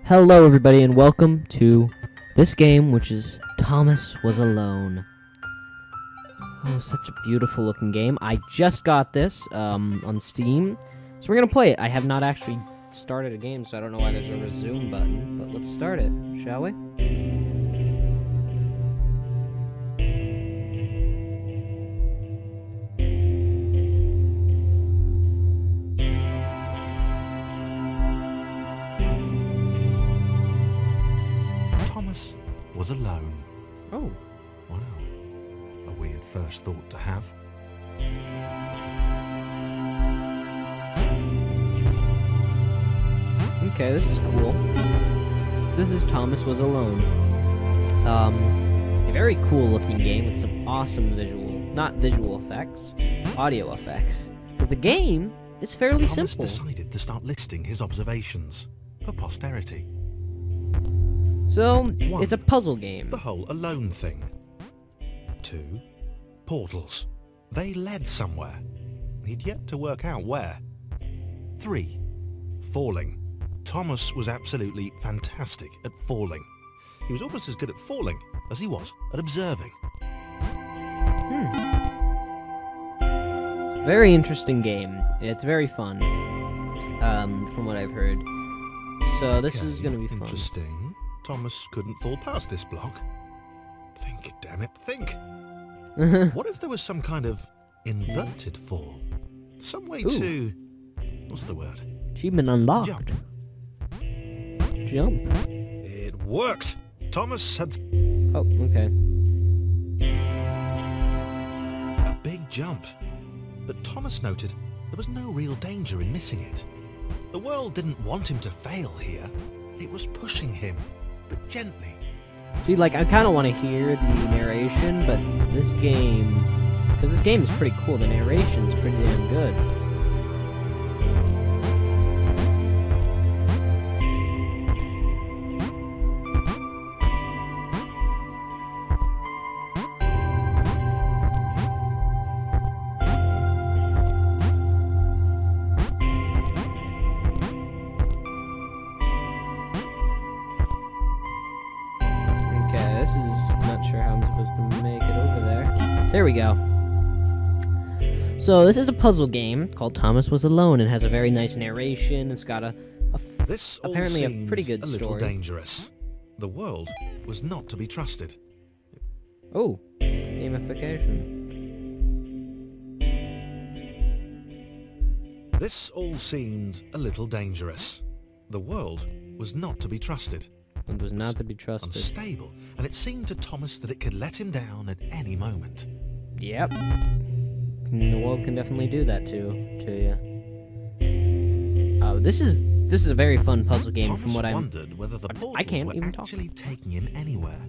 Hello everybody and welcome to this game, which is Thomas Was Alone. Oh, such a beautiful looking game. I just got this on Steam, so we're gonna play it. I have not actually started a game, so I don't know why there's a resume button, but let's start it, shall we? Thomas was alone. Oh. Wow. A weird first thought to have. Okay, this is cool. This is Thomas Was Alone. A very cool looking game with some awesome not visual effects, audio effects. But the game is fairly Thomas simple. decided to start listing his observations for posterity. So, 1. it's a puzzle game. The whole alone thing. 2. Portals. They led somewhere. He'd yet to work out where. 3. Falling. Thomas was absolutely fantastic at falling. He was almost as good at falling as he was at observing. Very interesting game. It's very fun, from what I've heard. So this is going to be fun. Interesting. Thomas couldn't fall past this block. Think, damn it, think. What if there was some kind of inverted fall? Some way Ooh. to... what's the word? Achievement unlocked. Jump. Jump. It worked! Thomas had Oh, okay. a big jump. But Thomas noted there was no real danger in missing it. The world didn't want him to fail here. It was pushing him, but gently. See, like, I kind of want to hear the narration, but this game... Because this game is pretty cool. The narration is pretty damn good. Okay, this is... not sure how I'm supposed to make it over there. There we go. So, this is a puzzle game called Thomas Was Alone, and has a very nice narration. It's got This all apparently a seemed pretty good a little story. dangerous. The world was not to be trusted. Oh, gamification. This all seemed a little dangerous. The world was not to be trusted. It was not to be trusted. Unstable, and it seemed to Thomas that it could let him down at any moment. Yep. And the world can definitely do that to you. This is a very fun puzzle game Thomas from what I'm... wondered whether the portals can't were even talk. actually taking him anywhere.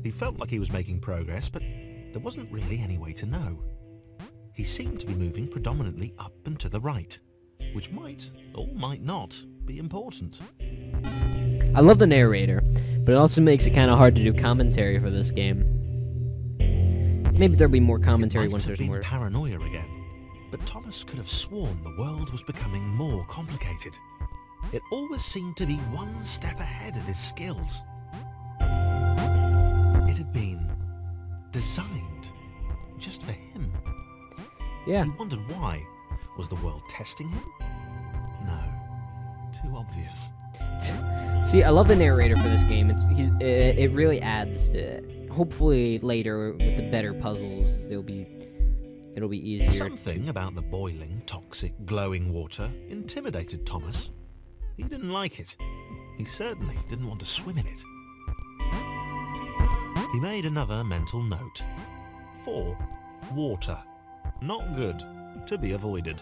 He felt like he was making progress, but there wasn't really any way to know. He seemed to be moving predominantly up and to the right, which might, or might not, be important. I love the narrator, but it also makes it kind of hard to do commentary for this game. Maybe there'll be more commentary It might once have there's been more... paranoia again, but Thomas could have sworn the world was becoming more complicated. It always seemed to be one step ahead of his skills. It had been designed just for him. Yeah. He wondered why. Was the world testing him? No. Too obvious. See, I love the narrator for this game. It really adds to it. Hopefully later with the better puzzles, it'll be easier. Something about the boiling, toxic, glowing water intimidated Thomas. He didn't like it. He certainly didn't want to swim in it. He made another mental note. 4. Water. Not good. To be avoided.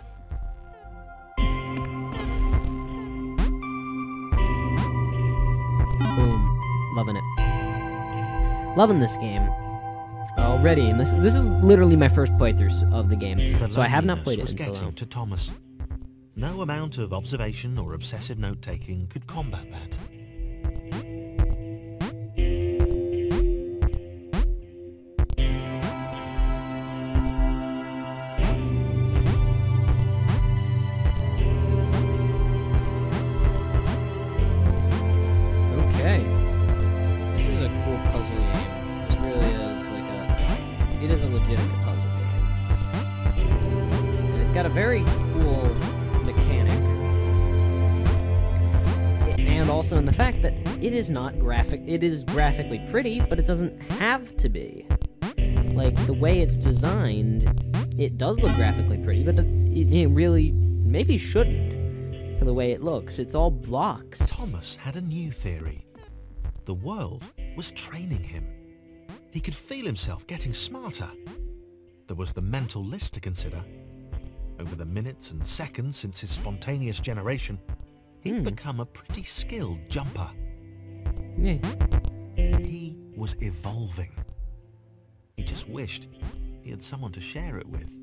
Boom. Loving it. Loving this game already, and this is literally my first playthrough of the game, The so I have not loneliness played it was until getting now. to Thomas. No amount of observation or obsessive note-taking could combat that. legitimate puzzle game. And it's got a very cool mechanic. And also in the fact that it is not graphic. It is graphically pretty, but it doesn't have to be. Like, the way it's designed, it does look graphically pretty, but it really maybe shouldn't for the way it looks. It's all blocks. Thomas had a new theory. The world was training him. He could feel himself getting smarter. There was the mental list to consider. Over the minutes and seconds since his spontaneous generation, he'd become a pretty skilled jumper. Yeah. He was evolving. He just wished he had someone to share it with.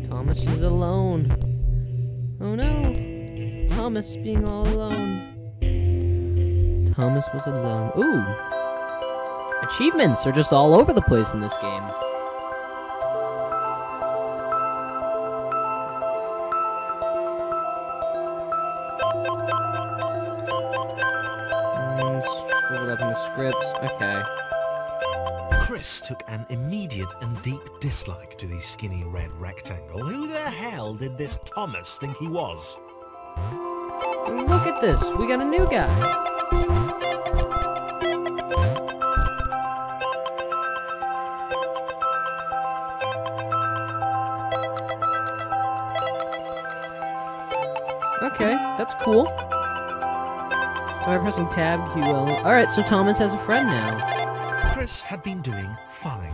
Thomas is alone. Oh no. Thomas being all alone. Thomas was alone. Ooh. Achievements are just all over the place in this game. Scroll it up in the scripts. Okay. Chris took an immediate and deep dislike to the skinny red rectangle. Who the hell did this Thomas think he was? Look at this. We got a new guy. Okay, that's cool. By pressing tab, you will... Alright, so Thomas has a friend now. Chris had been doing fine.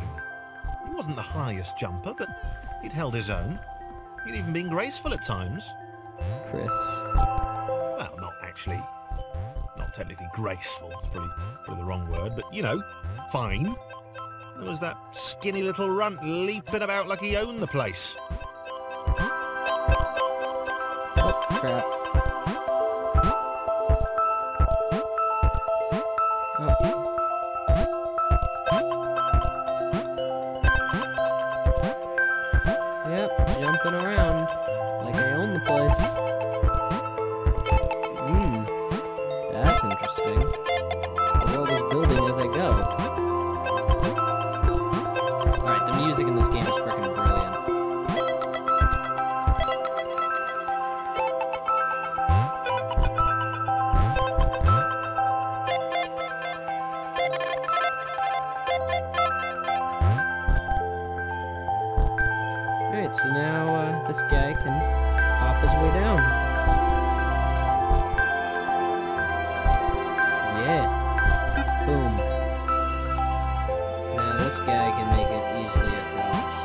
He wasn't the highest jumper, but he'd held his own. He'd even been graceful at times. Chris. Well, not actually. Not technically graceful. It's probably the wrong word, but, you know, fine. There was that skinny little runt leaping about like he owned the place. Oh, crap. Yep, jumping around like I own the place. That's interesting. The world is building as I go. Alright, the music in this game is freaking brilliant. Alright, so now this guy can hop his way down. Yeah. Boom. Now this guy can make it easily across.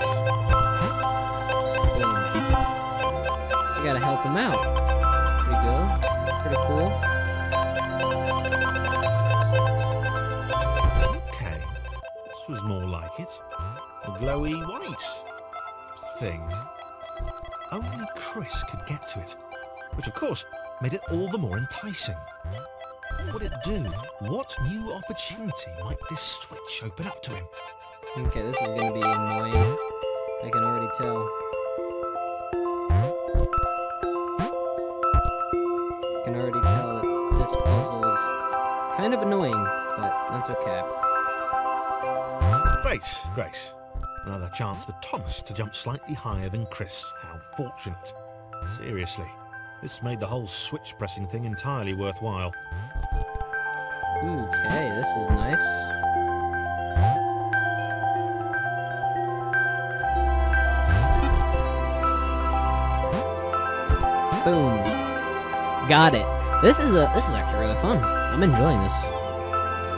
Boom. Just gotta help him out. Pretty good. Pretty cool. Okay, this was more like it. A glowy white thing. Only Chris could get to it, which of course made it all the more enticing. What would it do? What new opportunity might this switch open up to him? Okay, this is gonna be annoying. I can already tell. I can already tell that this puzzle is kind of annoying, but that's okay. Great. Another chance for Thomas to jump slightly higher than Chris. How fortunate. Seriously, this made the whole switch pressing thing entirely worthwhile. Okay, this is nice. Boom. Got it. This is actually really fun. I'm enjoying this.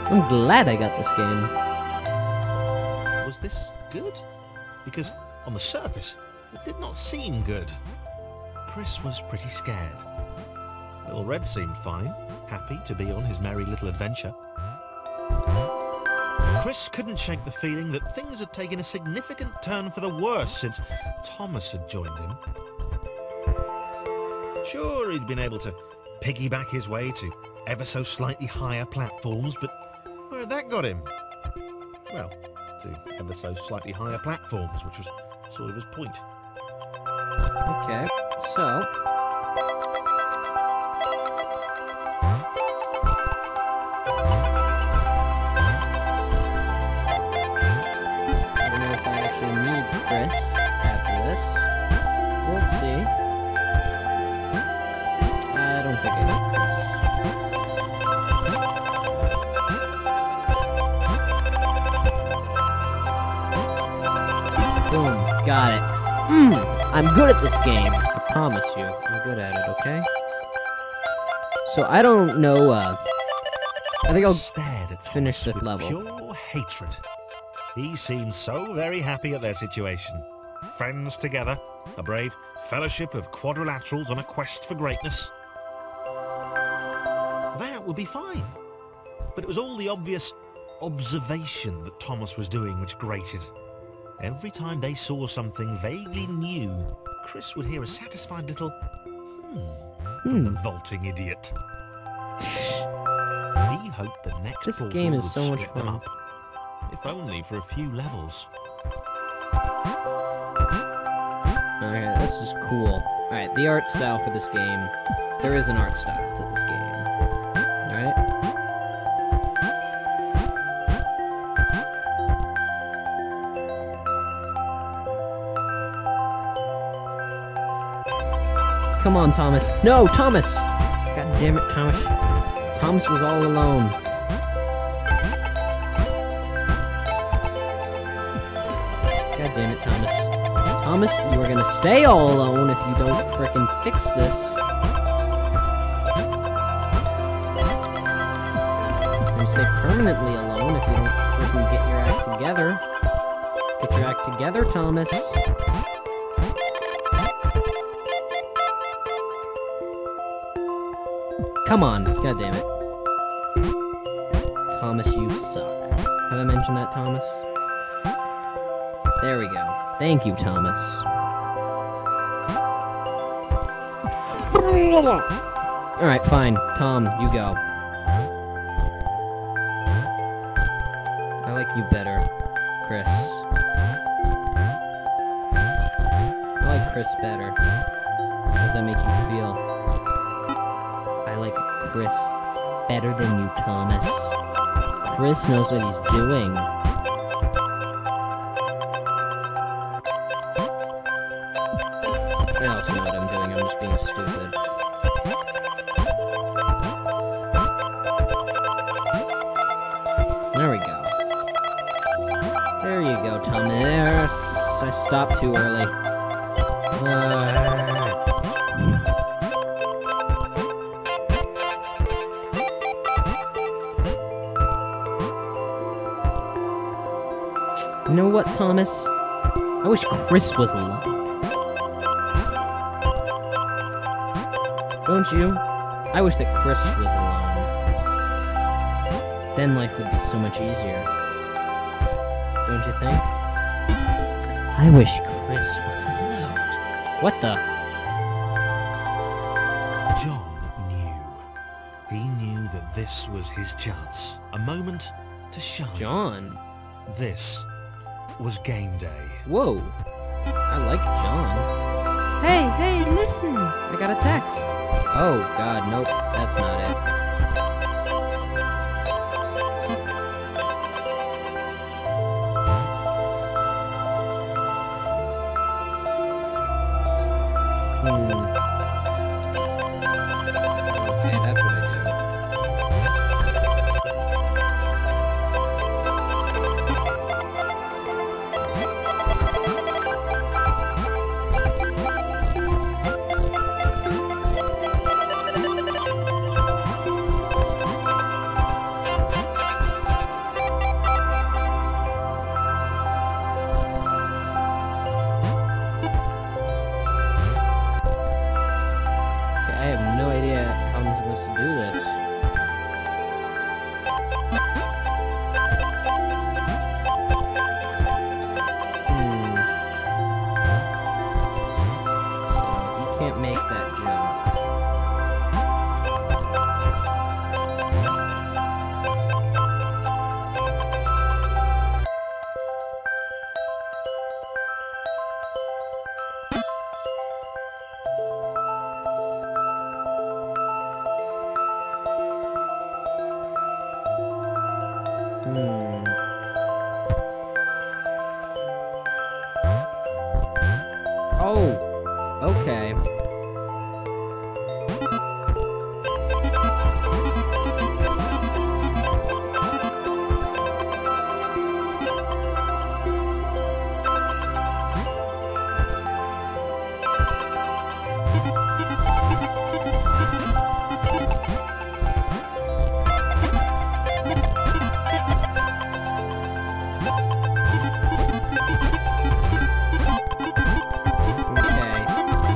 I'm glad I got this game. Was this good? Because on the surface, it did not seem good. Chris was pretty scared. Little Red seemed fine, happy to be on his merry little adventure. Chris couldn't shake the feeling that things had taken a significant turn for the worse since Thomas had joined him. Sure, he'd been able to piggyback his way to ever so slightly higher platforms, but where had that got him? Well, to ever so slightly higher platforms, which was sort of his point. Okay, so... actually need Chris after this. We'll see. I don't think I need Chris. Boom. Got it. I'm good at this game. I promise you. I'm good at it, okay? So I don't know, I think I'll stared at finish Thomas this with level. pure hatred. He seemed so very happy at their situation. Friends together, a brave fellowship of quadrilaterals on a quest for greatness. That would be fine. But it was all the obvious observation that Thomas was doing which grated. Every time they saw something vaguely new, Chris would hear a satisfied little from the vaulting idiot. He hoped the next This portal game is would so much split them fun. up, if only for a few levels. Alright, this is cool. Alright, the art style for this game. There is an art style to this game. Alright? Come on, Thomas. No, Thomas! God damn it, Thomas. Thomas was all alone. God damn it, Thomas. Thomas, you are gonna stay all alone if you don't frickin' fix this. You're gonna stay permanently alone if you don't frickin' get your act together. Get your act together, Thomas. Come on, god damn it. Thomas, you suck. Have I mentioned that, Thomas? There we go. Thank you, Thomas. Alright, fine. Tom, you go. I like you better, Chris. I like Chris better. How does that make you feel? I like Chris better than you, Thomas. Chris knows what he's doing. I also know what I'm doing, I'm just being stupid. There we go. There you go, Thomas. I stopped too early. You know what, Thomas? I wish Chris was alive. Don't you? I wish that Chris was alone. Then life would be so much easier. Don't you think? I wish Chris was alone. What the? John knew. He knew that this was his chance. A moment to shine. John? This was game day. Whoa. I like John. Hey, listen! I got a text. Oh, God, nope. That's not it. Okay, that's what I do. I have no idea how I'm supposed to do this. So, he can't make that jump.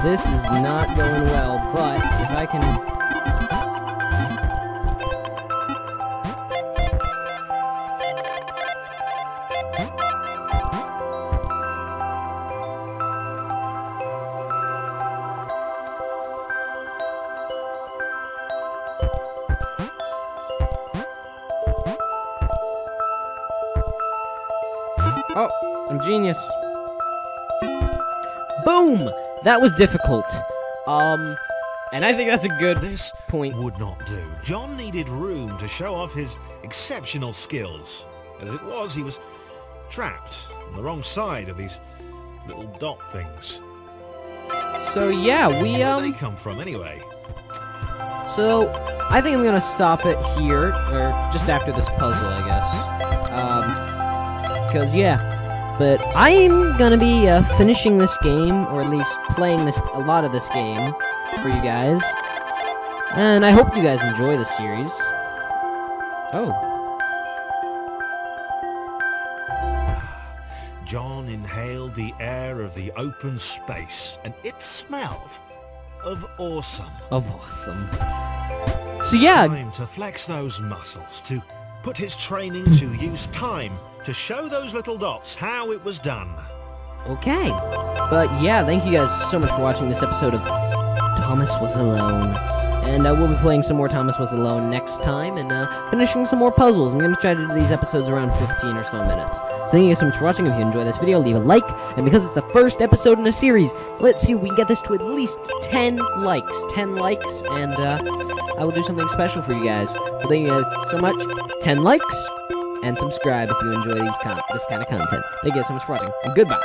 This is not going well, but if I can... Oh, I'm genius. Boom! That was difficult. And I think that's a good This point. would not do. John needed room to show off his exceptional skills. As it was, he was trapped on the wrong side of these little dot things. So yeah, Where did they come from, anyway? So I think I'm gonna stop it here, or just after this puzzle, I guess. Cause yeah. But I'm gonna be finishing this game, or at least playing a lot of this game for you guys. And I hope you guys enjoy the series. Oh. John inhaled the air of the open space, and it smelled of awesome. Of awesome. So yeah, Time to flex those muscles, to put his training to use, time to show those little dots how it was done. okay. But yeah, thank you guys so much for watching this episode of Thomas Was Alone. And we'll be playing some more Thomas Was Alone next time, and finishing some more puzzles. I'm going to try to do these episodes around 15 or so minutes. So thank you guys so much for watching. If you enjoyed this video, leave a like. And because it's the first episode in a series, let's see if we can get this to at least 10 likes. 10 likes, and I will do something special for you guys. So thank you guys so much. 10 likes, and subscribe if you enjoy this kind of content. Thank you guys so much for watching, and goodbye.